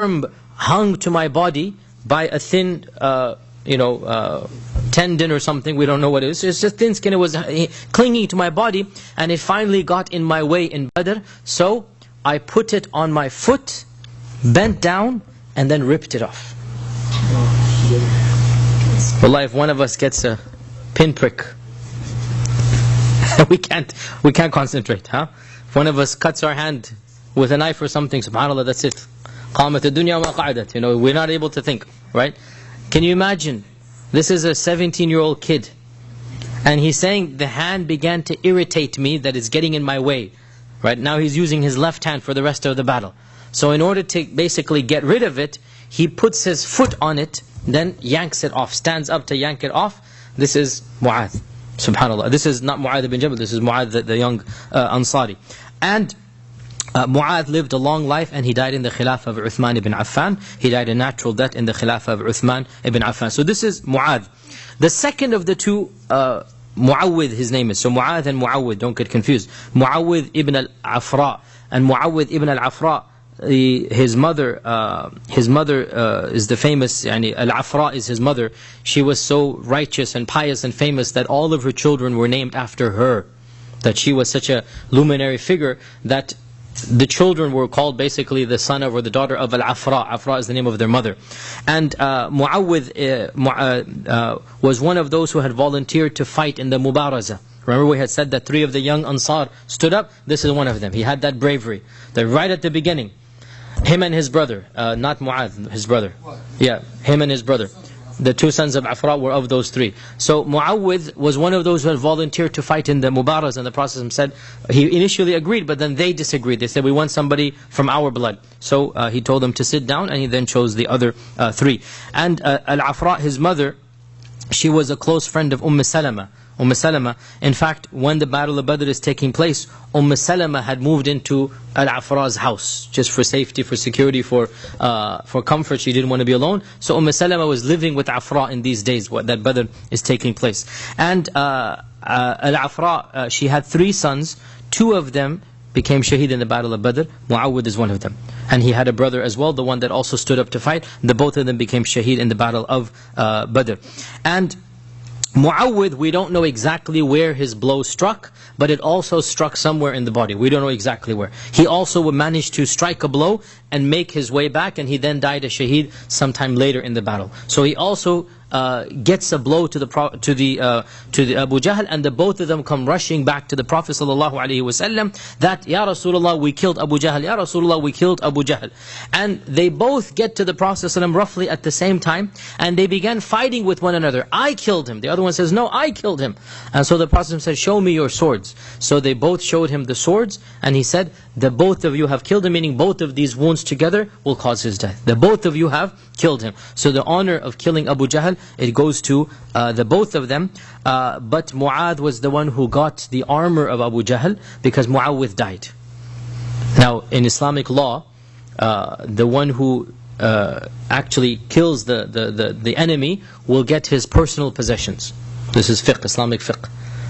hung to my body by a thin, tendon or something. We don't know what it is. It's just thin skin. It was clinging to my body, and it finally got in my way in Badr. So I put it on my foot, bent down, and then ripped it off. Wallah, if one of us gets a pinprick, we can't concentrate, huh? If one of us cuts our hand with a knife or something, subhanAllah, that's it. قامت الدنيا وما قعدت. We're not able to think, right? Can you imagine? This is a 17-year-old kid, and he's saying the hand began to irritate me, that it's getting in my way. Right now he's using his left hand for the rest of the battle. So in order to basically get rid of it, he puts his foot on it, then yanks it off, stands up to yank it off. This is Mu'adh, subhanAllah. This is not Mu'adh ibn Jabal, this is Mu'adh the young Ansari. And Mu'adh lived a long life, and he died in the Khilafah of Uthman ibn Affan. He died a natural death in the Khilafah of Uthman ibn Affan. So this is Mu'adh. The second of the two, Mu'awwidh, his name is. So Mu'adh and Mu'awwidh, don't get confused. Mu'awwidh ibn al-Afra. And Mu'awwidh ibn al-Afra, his mother is the famous, al-Afra is his mother. She was so righteous and pious and famous that all of her children were named after her. That she was such a luminary figure that the children were called basically the son of or the daughter of Al-Afra. Afra is the name of their mother. And Mu'awwidh was one of those who had volunteered to fight in the Mubaraza. Remember we had said that 3 of the young Ansar stood up? This is one of them. He had that bravery. That right at the beginning, him and his brother, not Mu'adh, his brother. Yeah, him and his brother. The 2 sons of Afra were of those 3. So Mu'awwidh was one of those who had volunteered to fight in the Mubaraz, and the Prophet said, he initially agreed, but then they disagreed. They said, we want somebody from our blood. So he told them to sit down, and he then chose the other 3. And Al-Afra, his mother, she was a close friend of Salama. Salama, in fact, when the Battle of Badr is taking place, Salama had moved into Al-Afra's house, just for safety, for security, for comfort. She didn't want to be alone. So Salama was living with Afra in these days that Badr is taking place. And Al-Afra, she had 3 sons. 2 of them became shaheed in the Battle of Badr. Mu'awwidh is one of them. And he had a brother as well, the one that also stood up to fight. Both of them became shaheed in the Battle of Badr. And Mu'awwidh, we don't know exactly where his blow struck, but it also struck somewhere in the body. We don't know exactly where. He also managed to strike a blow and make his way back, and he then died a shaheed sometime later in the battle. So he also gets a blow to the Abu Jahl, and the both of them come rushing back to the Prophet ﷺ that, Ya Rasulullah, we killed Abu Jahl. Ya Rasulullah, we killed Abu Jahl. And they both get to the Prophet ﷺ roughly at the same time, and they began fighting with one another. I killed him. The other one says, no, I killed him. And so the Prophet said, show me your swords. So they both showed him the swords, and he said, the both of you have killed him, meaning both of these wounds together will cause his death. The both of you have killed him. So the honor of killing Abu Jahl, it goes to the both of them. But Mu'adh was the one who got the armor of Abu Jahl, because Mu'awwidh died. Now in Islamic law, the one who actually kills the enemy will get his personal possessions. This is fiqh, Islamic fiqh.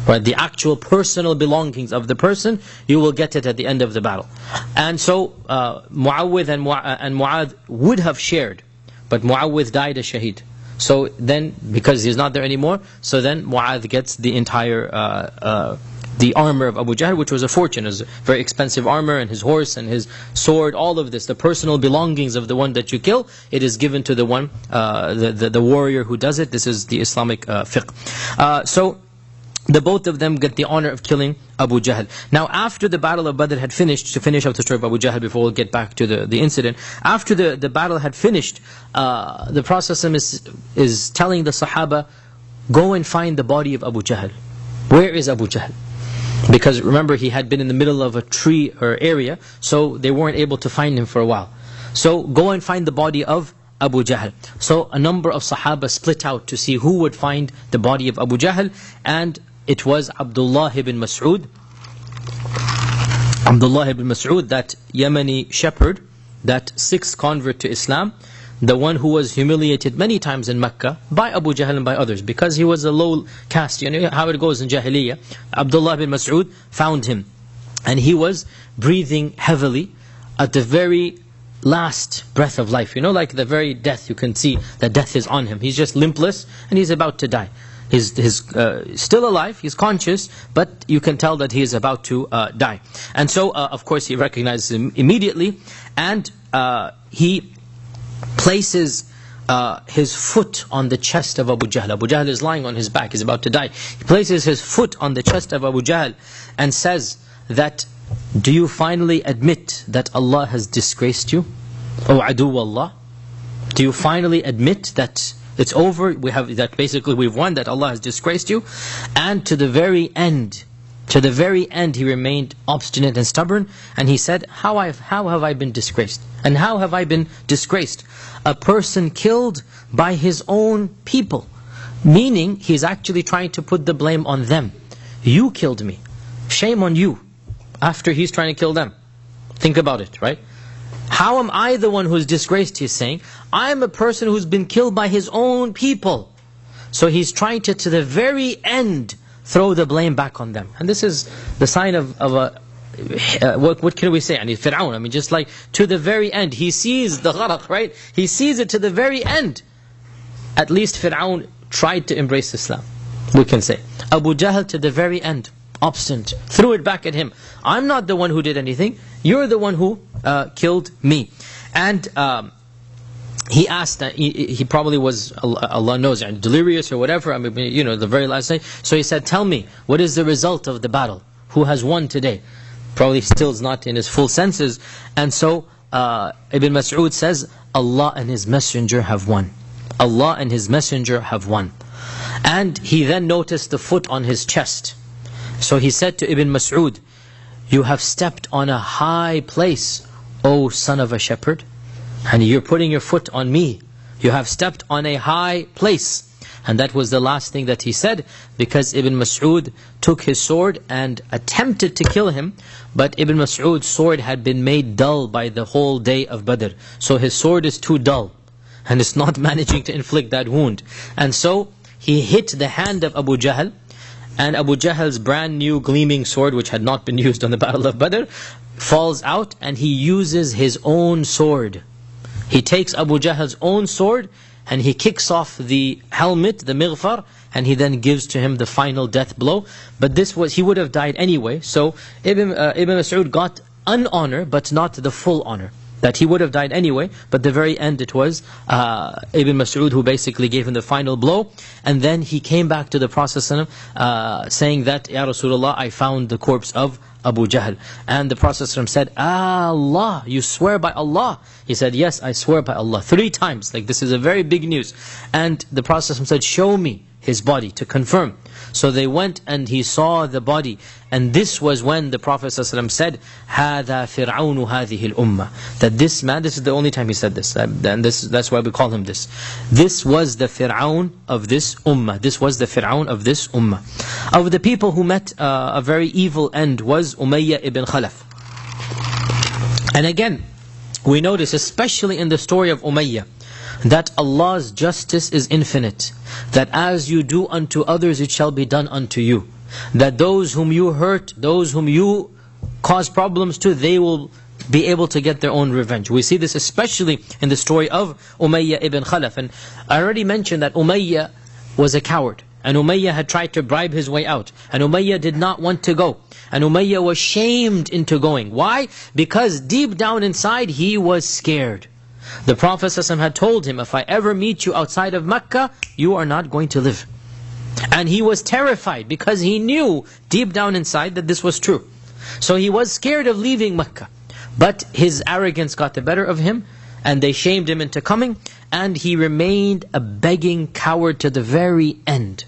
Right, the actual personal belongings of the person, you will get it at the end of the battle. And so Mu'awwidh and Mu'adh would have shared, but Mu'awwidh died a shaheed. So then, because he's not there anymore, so then Mu'adh gets the entire the armor of Abu Jahl, which was a fortune. It was a very expensive armor, and his horse and his sword, all of this, the personal belongings of the one that you kill, it is given to the one, the warrior who does it. This is the Islamic fiqh. So the both of them get the honor of killing Abu Jahl. Now after the Battle of Badr had finished, to finish up the story of Abu Jahl before we'll get back to the incident, after the battle had finished, the Prophet is telling the Sahaba, go and find the body of Abu Jahl. Where is Abu Jahl? Because remember, he had been in the middle of a tree or area, so they weren't able to find him for a while. So go and find the body of Abu Jahl. So a number of Sahaba split out to see who would find the body of Abu Jahl, and it was Abdullah ibn Mas'ud. Abdullah ibn Mas'ud, that Yemeni shepherd, that 6th convert to Islam, the one who was humiliated many times in Mecca by Abu Jahl and by others, because he was a low caste. You know how it goes in Jahiliyyah. Abdullah ibn Mas'ud found him, and he was breathing heavily at the very last breath of life. You know, like the very death, you can see that death is on him. He's just limpless and he's about to die. He's still alive, he's conscious, but you can tell that he is about to die. And so, of course, he recognizes him immediately, and he places his foot on the chest of Abu Jahl. Abu Jahl is lying on his back, he's about to die. He places his foot on the chest of Abu Jahl and says that, do you finally admit that Allah has disgraced you? O adu Allah? Do you finally admit that it's over, we have that basically we've won, that Allah has disgraced you? And to the very end, he remained obstinate and stubborn, and he said, how have I been disgraced? And how have I been disgraced? A person killed by his own people. Meaning, he's actually trying to put the blame on them. You killed me. Shame on you. After he's trying to kill them. Think about it, right? How am I the one who's disgraced, he's saying? I'm a person who's been killed by his own people. So he's trying to the very end, throw the blame back on them. And this is the sign of a, what can we say? I mean, Fir'aun, I mean, just like to the very end. He sees the gharaq, right? He sees it to the very end. At least Fir'aun tried to embrace Islam, we can say. Abu Jahl to the very end, obstinate, threw it back at him. I'm not the one who did anything. You're the one who killed me. And he asked, he probably was, Allah knows, delirious or whatever, I mean, you know, the very last day. So he said, tell me, what is the result of the battle? Who has won today? Probably still is not in his full senses. And so Ibn Mas'ud says, Allah and His Messenger have won. Allah and His Messenger have won. And he then noticed the foot on his chest. So he said to Ibn Mas'ud, you have stepped on a high place, O son of a shepherd. And you're putting your foot on me. You have stepped on a high place. And that was the last thing that he said, because Ibn Mas'ud took his sword and attempted to kill him, but Ibn Mas'ud's sword had been made dull by the whole day of Badr. So his sword is too dull, and it's not managing to inflict that wound. And so he hit the hand of Abu Jahl, and Abu Jahl's brand new gleaming sword, which had not been used on the Battle of Badr, falls out, and he uses his own sword. He takes Abu Jahl's own sword, and he kicks off the helmet, the mighfar, and he then gives to him the final death blow. But this was, he would have died anyway. So Ibn Mas'ud got an honor, but not the full honor. That he would have died anyway, but the very end it was Ibn Mas'ud who basically gave him the final blow. And then he came back to the Prophet saying that, Ya Rasulullah, I found the corpse of Abu Jahl. And the Prophet said, Allah, you swear by Allah? He said, yes, I swear by Allah. 3 times, like this is a very big news. And the Prophet said, show me his body to confirm. So they went and he saw the body. And this was when the Prophet ﷺ said, هَذَا فِرْعَوْنُ هَذِهِ الْأُمَّةِ. That this man, this is the only time he said this. And that's why we call him this. This was the Fir'aun of this ummah. This was the Fir'aun of this ummah. Of the people who met a very evil end was Umayyah ibn Khalaf. And again, we notice, especially in the story of Umayyah, that Allah's justice is infinite. That as you do unto others, it shall be done unto you. That those whom you hurt, those whom you cause problems to, they will be able to get their own revenge. We see this especially in the story of Umayyah ibn Khalaf. And I already mentioned that Umayyah was a coward. And Umayyah had tried to bribe his way out. And Umayyah did not want to go. And Umayyah was shamed into going. Why? Because deep down inside, he was scared. The Prophet ﷺ had told him, if I ever meet you outside of Mecca, you are not going to live. And he was terrified because he knew deep down inside that this was true. So he was scared of leaving Mecca. But his arrogance got the better of him, and they shamed him into coming, and he remained a begging coward to the very end.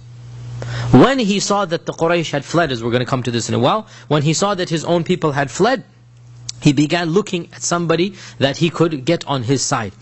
When he saw that the Quraysh had fled, as we're going to come to this in a while, when he saw that his own people had fled, he began looking at somebody that he could get on his side.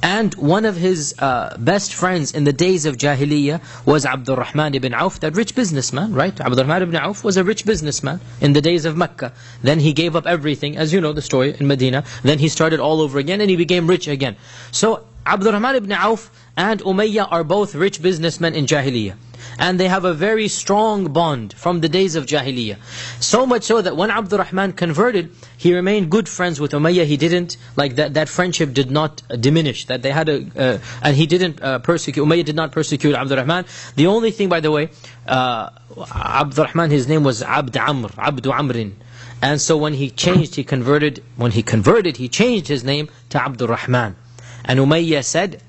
And one of his best friends in the days of Jahiliyyah was Abdurrahman ibn Auf, that rich businessman, right? Abdurrahman ibn Auf was a rich businessman in the days of Mecca. Then he gave up everything, as you know the story, in Medina. Then he started all over again and he became rich again. So Abdurrahman ibn Auf and Umayyah are both rich businessmen in Jahiliyyah. and they have a very strong bond from the days of Jahiliyyah. So much so that when Abdurrahman converted, he remained good friends with Umayyah. He didn't, like that friendship did not diminish, that they had and he didn't persecute, Umayyah did not persecute Abdurrahman. The only thing, by the way, Abdurrahman, his name was Abdu Amrin. And so when he converted, he changed his name to Abdurrahman. And Umayyah said,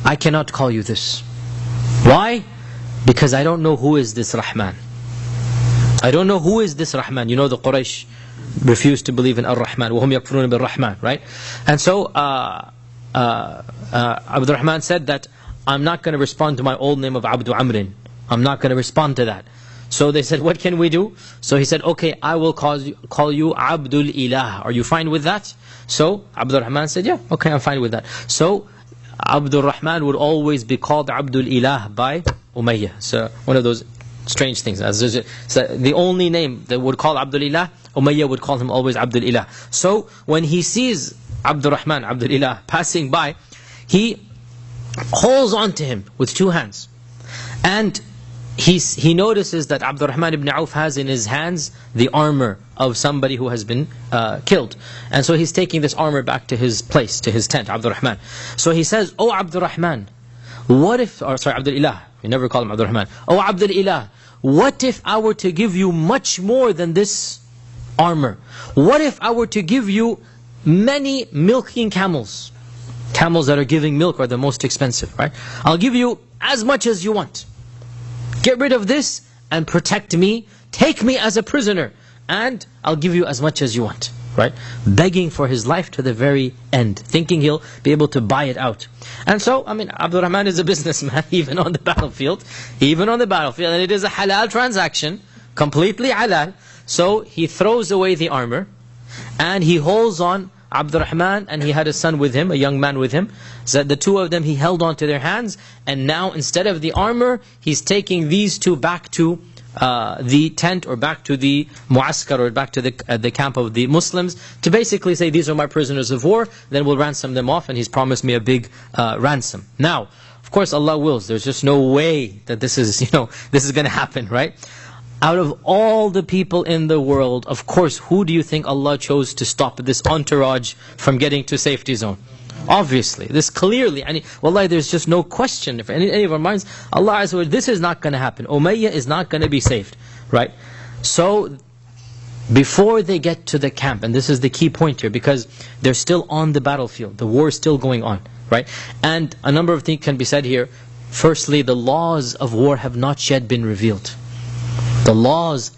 I cannot call you this. Why? Because I don't know who is this Rahman. I don't know who is this Rahman. You know the Quraysh refused to believe in Ar-Rahman. وَهُمْ يَكْفُرُونَ بِالرَّحْمَنِ, right? And so Abdurrahman said that I'm not going to respond to my old name of Abdu Amrin. I'm not going to respond to that. So they said, what can we do? So he said, okay, I will call you Abdul Ilah. Are you fine with that? So Abdurrahman said, yeah, okay, I'm fine with that. So Abdul Rahman would always be called Abdul Ilah by Umayyah. So one of those strange things. So the only name that would call Abdul Ilah, Umayyah would call him always Abdul Ilah. So when he sees Abdul Rahman, Abdul Ilah, passing by, he holds on to him with two hands. And he notices that Abdurrahman ibn Auf has in his hands the armor of somebody who has been killed. And so he's taking this armor back to his place, to his tent, Abdurrahman. So he says, Oh Abdurrahman, what if, or sorry, Abdul Ilah, we never call him Abdurrahman. Oh Abdul Ilah, what if I were to give you much more than this armor? What if I were to give you many milking camels? Camels that are giving milk are the most expensive, right? I'll give you as much as you want. Get rid of this and protect me. Take me as a prisoner and I'll give you as much as you want. Right? Begging for his life to the very end, thinking he'll be able to buy it out. And so, I mean, Abdurrahman is a businessman, even on the battlefield. Even on the battlefield. And it is a halal transaction, completely halal. So he throws away the armor and he holds on Abdurrahman, and he had a son with him, a young man with him. So the two of them, he held on to their hands, and now instead of the armor, he's taking these two back to the tent, or back to the muaskar, or back to the camp of the Muslims, to basically say, these are my prisoners of war, then we'll ransom them off, and he's promised me a big ransom. Now, of course Allah wills, there's just no way that this is, this is going to happen, right? Out of all the people in the world, of course, who do you think Allah chose to stop this entourage from getting to safety zone? Obviously, this clearly, wallahi, there's just no question for any of our minds. Allah Azza wa Jalla, this is not going to happen. Umayyah is not going to be saved, right? So, before they get to the camp, and this is the key point here, because they're still on the battlefield, the war is still going on, right? And a number of things can be said here. Firstly, the laws of war have not yet been revealed. The laws